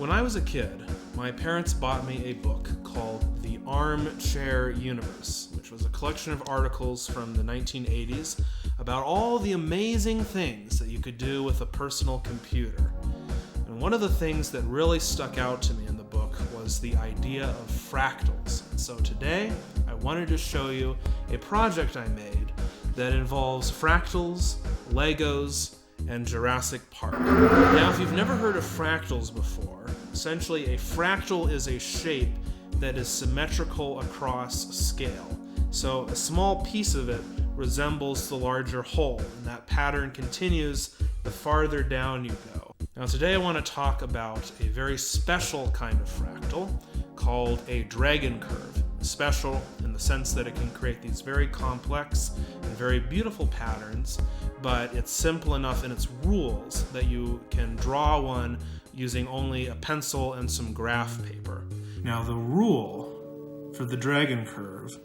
When I was a kid, my parents bought me a book called The Armchair Universe, which was a collection of articles from the 1980s about all the amazing things that you could do with a personal computer. And one of the things that really stuck out to me in the book was the idea of fractals. And so today, I wanted to show you a project I made that involves fractals, Legos, and Jurassic Park. Now, if you've never heard of fractals before, essentially a fractal is a shape that is symmetrical across scale. So a small piece of it resembles the larger whole, and that pattern continues the farther down you go. Now today I want to talk about a very special kind of fractal called a dragon curve. Special in the sense that it can create these very complex and very beautiful patterns, but it's simple enough in its rules that you can draw one using only a pencil and some graph paper. Now the rule for the dragon curve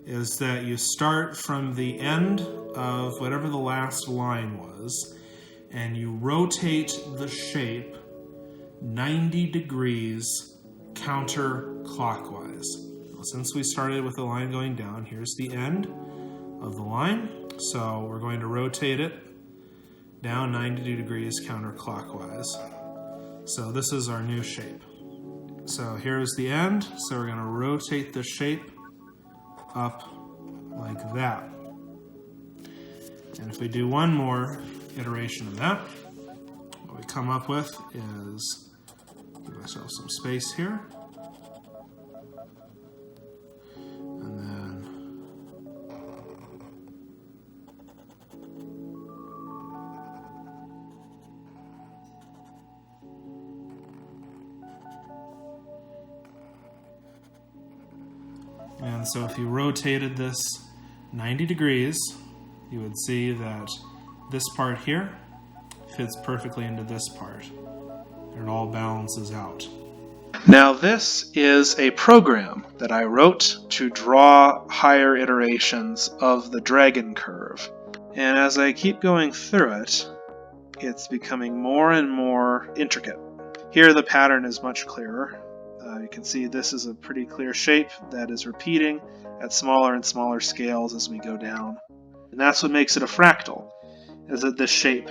is that you start from the end of whatever the last line was, and you rotate the shape 90 degrees counterclockwise. Since we started with the line going down, here's the end of the line. So we're going to rotate it down 90 degrees counterclockwise. So this is our new shape. So here's the end. So we're going to rotate the shape up like that. And if we do one more iteration of that, what we come up with is, give ourselves some space here. And so if you rotated this 90 degrees, you would see that this part here fits perfectly into this part. And it all balances out. Now this is a program that I wrote to draw higher iterations of the dragon curve. And as I keep going through it, it's becoming more and more intricate. Here the pattern is much clearer. You can see this is a pretty clear shape that is repeating at smaller and smaller scales as we go down. And that's what makes it a fractal, is that this shape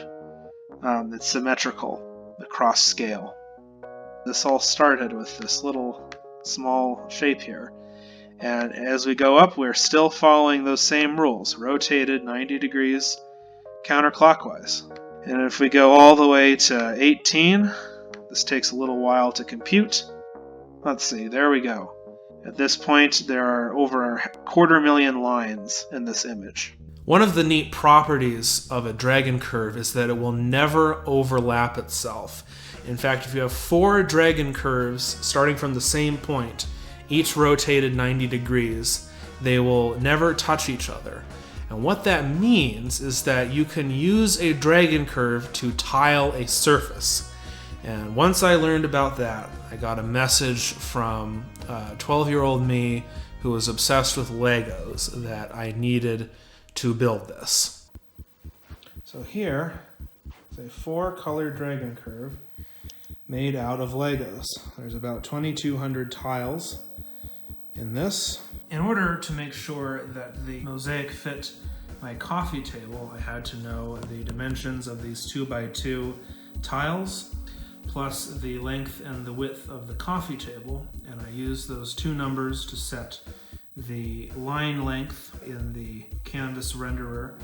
that's symmetrical across scale. This all started with this little small shape here. And as we go up, we're still following those same rules, rotated 90 degrees counterclockwise. And if we go all the way to 18, this takes a little while to compute. Let's see, there we go. At this point, there are over 250,000 lines in this image. One of the neat properties of a dragon curve is that it will never overlap itself. In fact, if you have 4 dragon curves starting from the same point, each rotated 90 degrees, they will never touch each other. And what that means is that you can use a dragon curve to tile a surface. And once I learned about that, I got a message from 12-year-old me who was obsessed with Legos that I needed to build this. So here is a 4-color dragon curve made out of Legos. There's about 2,200 tiles in this. In order to make sure that the mosaic fit my coffee table, I had to know the dimensions of these 2x2 tiles, plus the length and the width of the coffee table, and I used those 2 numbers to set the line length in the canvas renderer,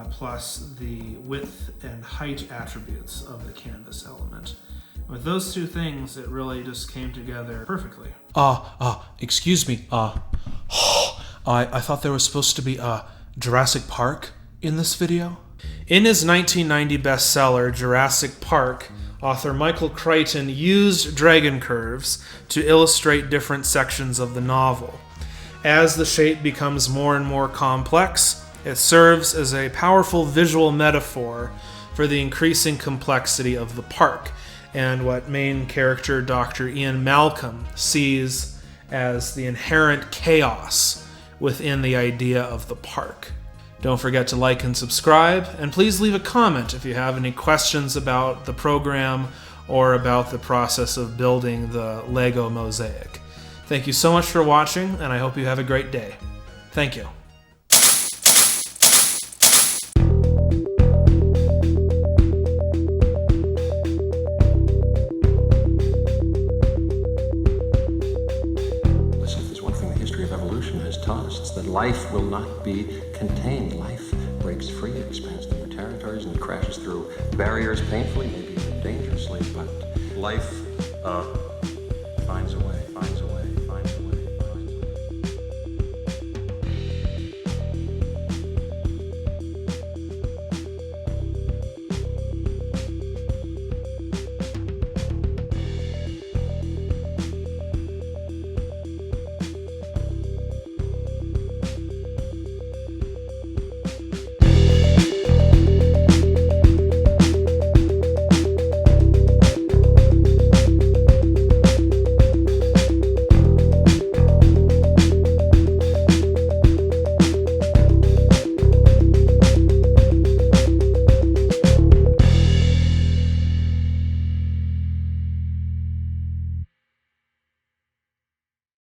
plus the width and height attributes of the canvas element. With those 2 things, it really just came together perfectly. Excuse me, I thought there was supposed to be Jurassic Park in this video? In his 1990 bestseller, Jurassic Park, author Michael Crichton used dragon curves to illustrate different sections of the novel. As the shape becomes more and more complex, it serves as a powerful visual metaphor for the increasing complexity of the park and what main character Dr. Ian Malcolm sees as the inherent chaos within the idea of the park. Don't forget to like and subscribe, and please leave a comment if you have any questions about the program or about the process of building the Lego mosaic. Thank you so much for watching, and I hope you have a great day. Thank you. That life will not be contained. Life breaks free, it expands to new territories, and it crashes through barriers painfully, maybe dangerously, but life finds a way,